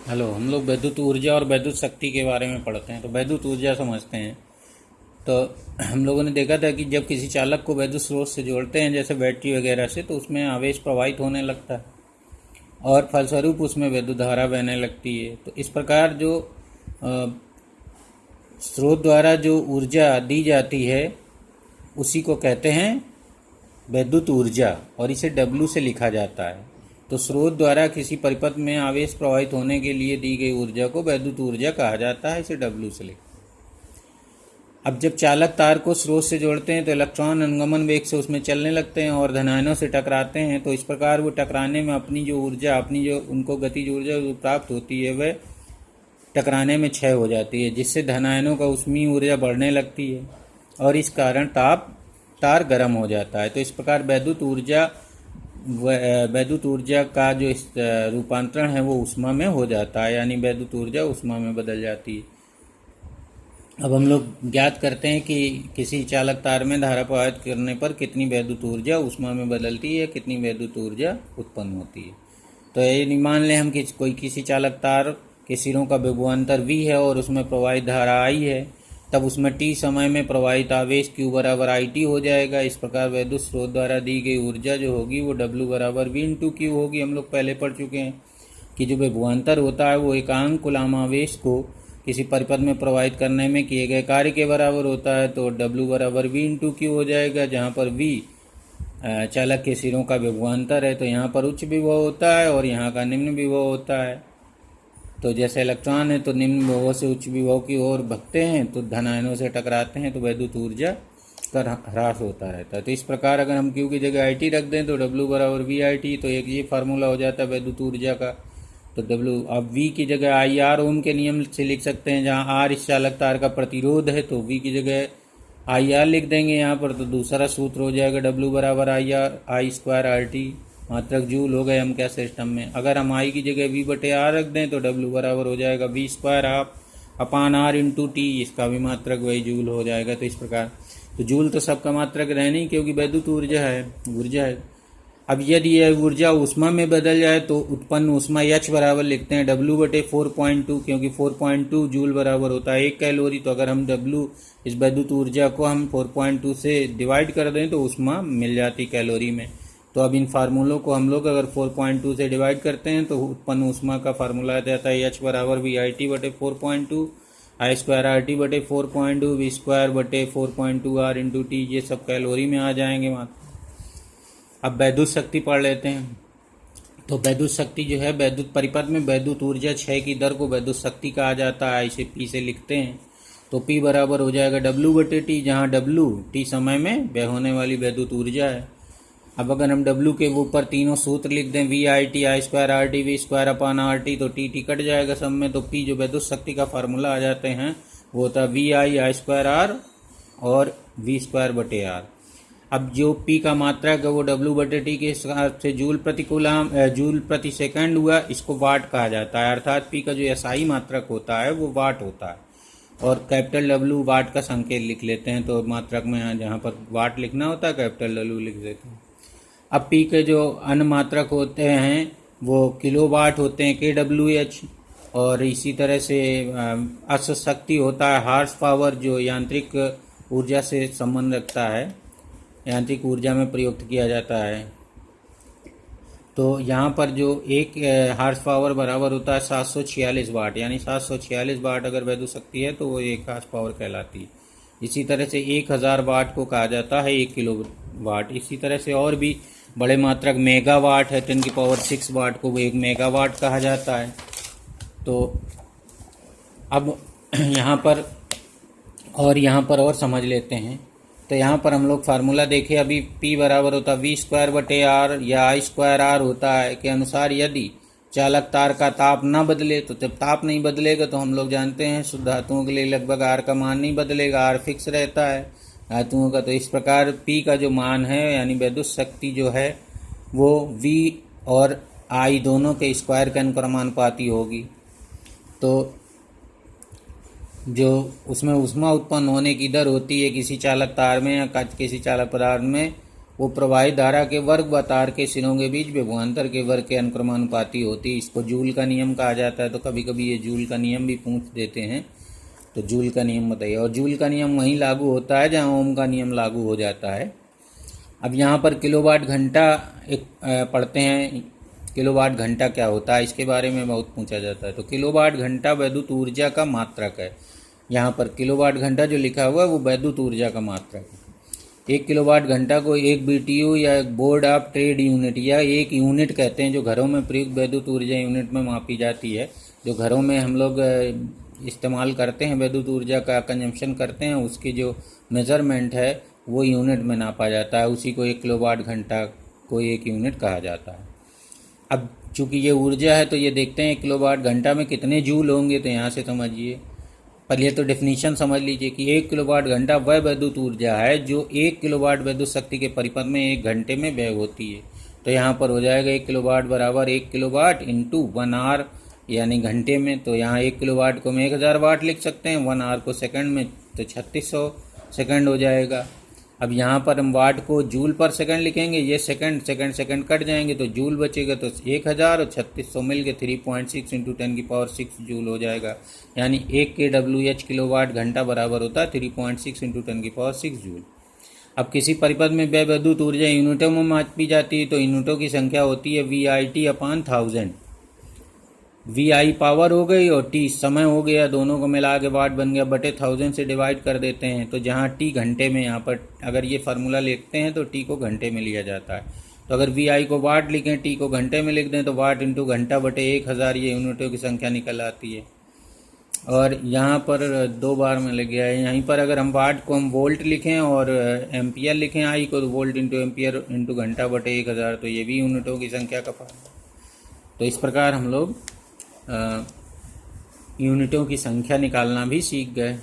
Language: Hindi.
हेलो। हम लोग वैद्युत ऊर्जा और वैद्युत शक्ति के बारे में पढ़ते हैं, तो वैद्युत ऊर्जा समझते हैं। तो हम लोगों ने देखा था कि जब किसी चालक को वैद्युत स्रोत से जोड़ते हैं, जैसे बैटरी वगैरह से, तो उसमें आवेश प्रवाहित होने लगता है और फलस्वरूप उसमें विद्युत धारा बहने लगती है। तो इस प्रकार जो अ, स्रोत द्वारा जो ऊर्जा दी जाती है उसी को कहते हैं वैद्युत ऊर्जा, और इसे W से लिखा जाता है। तो स्रोत द्वारा किसी परिपथ में आवेश प्रवाहित होने के लिए दी गई ऊर्जा को वैद्युत ऊर्जा कहा जाता है, इसे W से लिख। अब जब चालक तार को स्रोत से जोड़ते हैं तो इलेक्ट्रॉन अनुगमन वेग से उसमें चलने लगते हैं और धनायनों से टकराते हैं। तो इस प्रकार वो टकराने में अपनी जो ऊर्जा, अपनी जो उनको गतिज ऊर्जा जो प्राप्त होती है, वह टकराने में क्षय हो जाती है, जिससे धनायनों का ऊष्मीय ऊर्जा बढ़ने लगती है और इस कारण तार गर्म हो जाता है। तो इस प्रकार वैद्युत ऊर्जा का जो रूपांतरण है वो ऊष्मा में हो जाता है, यानी वैद्युत ऊर्जा ऊष्मा में बदल जाती है। अब हम लोग ज्ञात करते हैं कि किसी चालक तार में धारा प्रवाहित करने पर कितनी वैद्युत ऊर्जा ऊष्मा में बदलती है, कितनी वैद्युत ऊर्जा उत्पन्न होती है। तो ये मान लें हम कोई किसी चालक तार के सिरों का विभवांतर V है और उसमें प्रवाहित धारा I है, तब उसमें t समय में प्रवाहित आवेश Q बराबर IT हो जाएगा। इस प्रकार वैद्युत स्रोत द्वारा दी गई ऊर्जा जो होगी वो W बराबर V इंटू Q होगी। हम लोग पहले पढ़ चुके हैं कि जो विभवांतर होता है वो एकांक कूलाम आवेश को किसी परिपथ में प्रवाहित करने में किए गए कार्य के बराबर होता है। तो W बराबर V इंटू Q हो जाएगा, जहाँ पर V चालक के सिरों का विभवांतर है। तो यहाँ पर उच्च विभव होता है और यहाँ का निम्न विभव होता है। तो जैसे इलेक्ट्रॉन है तो निम्न विभव से उच्च विभव की ओर भगते हैं, तो धनायनों से टकराते हैं, तो वैद्युत ऊर्जा का ह्रास होता रहता है। तो इस प्रकार अगर हम Q की जगह IT रख दें तो W बराबर VIT, तो एक ये फार्मूला हो जाता है वैद्युत ऊर्जा का। तो W अब V की जगह IR ओम के नियम से लिख सकते हैं, जहाँ R इस चालक तार का प्रतिरोध है, तो V की जगह IR लिख देंगे यहाँ पर। तो दूसरा सूत्र हो जाएगा W बराबर I स्क्वायर RT, मात्रक जूल हो गए हम क्या सिस्टम में। अगर हम I की जगह V बटे R रख दें तो W बराबर हो जाएगा V स्क्वायर हाफ अपान R इंटू T, इसका भी मात्रक वही जूल हो जाएगा। तो इस प्रकार तो जूल तो सबका मात्रक रहे नहीं, क्योंकि वैद्युत ऊर्जा है। अब यदि यह ऊर्जा ऊष्मा में बदल जाए तो उत्पन्न ऊष्मा H बराबर लिखते हैं W बटे 4.2, क्योंकि 4.2 जूल बराबर होता है 1 कैलोरी। तो अगर हम W इस वैद्युत ऊर्जा को हम 4.2 से डिवाइड कर दें तो ऊष्मा मिल जाती कैलोरी में। तो अब इन फार्मूलों को हम लोग अगर 4.2 से डिवाइड करते हैं तो उत्पन्न ऊष्मा का फार्मूला आ जाता है H बराबर VIT बटे 4.2 I स्क्वायर RT बटे 4.2 V स्क्वायर बटे 4.2 R इंटू T। ये सब कैलोरी में आ जाएंगे मात्र। अब वैद्युत शक्ति पढ़ लेते हैं। तो वैद्युत शक्ति जो है, वैद्युत परिपथ में वैद्युत ऊर्जा क्षय की दर को वैद्युत शक्ति कहा जाता है, इसे P से लिखते हैं। तो P बराबर हो जाएगा W बटे T, जहाँ W T समय में व्यय होने वाली वैद्युत ऊर्जा है। अब अगर हम W के ऊपर तीनों सूत्र लिख दें, VIT I square RT V square upon RT, तो T कट जाएगा सब में। तो P जो वैद्युत शक्ति का फार्मूला आ जाते हैं वो होता है VI I स्क्वायर R और V स्क्वायर बटे R। अब जो P का मात्रक है वो W बटे T के हिसाब से जूल प्रति सेकंड हुआ, इसको वाट कहा जाता है। अर्थात P का जो SI मात्रक होता है वो वाट होता है, और कैपिटल W वाट का संकेत लिख लेते हैं। तो मात्रक में यहाँ जहाँ पर वाट लिखना होता है कैपिटल W लिख देते हैं। अब P के जो अन्य मात्रक होते हैं वो किलोवाट होते हैं kWh, और इसी तरह से अश्व शक्ति होता है हार्स पावर, जो यांत्रिक ऊर्जा से संबंध रखता है, यांत्रिक ऊर्जा में प्रयुक्त किया जाता है। तो यहाँ पर जो एक हार्स पावर बराबर होता है 746 वाट, यानी 746 वाट अगर वैद्युत शक्ति है तो वो एक हार्स पावर कहलाती है। इसी तरह से 1000 वाट को कहा जाता है 1 किलो वाट। इसी तरह से और भी बड़े मात्रक मेगावाट है, 10⁶ वाट को वो 1 मेगावाट कहा जाता है। तो अब यहाँ पर और समझ लेते हैं। तो यहाँ पर हम लोग फार्मूला देखें, अभी P बराबर होता है V स्क्वायर बटे R या I स्क्वायर R होता है के अनुसार यदि चालक तार का ताप न बदले, तो जब ताप नहीं बदलेगा तो हम लोग जानते हैं शुद्ध धातुओं के लिए लगभग R का मान नहीं बदलेगा, R फिक्स रहता है धातुओं का। तो इस प्रकार P का जो मान है, यानी वैद्युत शक्ति जो है वो V और I दोनों के स्क्वायर के अनुक्रमानुपाती होगी। तो जो उसमें ऊष्मा उत्पन्न होने की दर होती है किसी चालक तार में या किसी चालक पदार्थ में, वो प्रवाहित धारा के वर्ग व तार के सिरों के बीच विभवांतर के वर्ग के अनुक्रमानुपाती होती है। इसको जूल का नियम कहा जाता है। तो कभी कभी ये जूल का नियम भी पूछ देते हैं, तो जूल का नियम बताइए। और जूल का नियम वहीं लागू होता है जहाँ ओम का नियम लागू हो जाता है। अब यहाँ पर किलोवाट घंटा एक पढ़ते हैं। किलोवाट घंटा क्या होता है, इसके बारे में बहुत पूछा जाता है। तो किलोवाट घंटा वैद्युत ऊर्जा का मात्रक है। यहाँ पर किलोवाट घंटा जो लिखा हुआ है वो वैद्युत ऊर्जा का मात्रक है। 1 किलोवाट घंटा को 1 BTU या बोर्ड ऑफ ट्रेड यूनिट या 1 यूनिट कहते हैं, जो घरों में प्रयुक्त वैद्युत ऊर्जा यूनिट में मापी जाती है। जो घरों में हम लोग इस्तेमाल करते हैं, वैद्युत ऊर्जा का कंजम्पशन करते हैं, उसकी जो मेज़रमेंट है वो यूनिट में नापा जाता है। उसी को 1 किलोवाट घंटा को 1 यूनिट कहा जाता है। अब चूंकि ये ऊर्जा है तो ये देखते हैं 1 किलोवाट घंटा में कितने जूल होंगे। तो यहाँ से समझिए, पहले तो डेफिनीशन समझ लीजिए कि 1 किलोवाट घंटा वह वैद्युत ऊर्जा है जो 1 किलोवाट वैद्युत शक्ति के परिपथ में 1 घंटे में व्यय होती है। तो यहाँ पर हो जाएगा 1 किलोवाट बराबर 1 किलोवाट इंटू 1 आवर यानी घंटे में। तो यहाँ 1 किलोवाट को हम 1000 वाट लिख सकते हैं, 1 आवर को सेकंड में तो 3600 सेकंड हो जाएगा। अब यहाँ पर हम वाट को जूल पर सेकंड लिखेंगे, ये सेकंड कट जाएंगे तो जूल बचेगा। तो 1000 और 3600 मिल के 3.6 इंटू 10⁶ जूल हो जाएगा। यानी 1 kWh किलोवाट घंटा बराबर होता है 3.6 इंटू 10⁶ जूल। अब किसी परिपथ में व्यय वैद्युत ऊर्जा यूनिटों में मापी जाती है, तो यूनिटों की संख्या होती है VIT/1000। VI पावर हो गई और T समय हो गया, दोनों को मिला के वाट बन गया, बटे 1000 से डिवाइड कर देते हैं। तो जहाँ T घंटे में, यहाँ पर अगर ये फार्मूला लिखते हैं तो T को घंटे में लिया जाता है। तो अगर VI को वाट लिखें, T को घंटे में लिख दें, तो वाट इंटू घंटा बटे 1000 ये यूनिटों की संख्या निकल आती है। और यहाँ पर 2 बार में लिख गया है। यहीं पर अगर हम वाट को हम वोल्ट लिखें और एम्पियर लिखें I को, तो वोल्ट इंटू एम्पियर इंटू घंटा बटे 1000, तो ये भी यूनिटों की संख्या का फार्मूला। तो इस प्रकार हम लोग यूनिटों की संख्या निकालना भी सीख गए।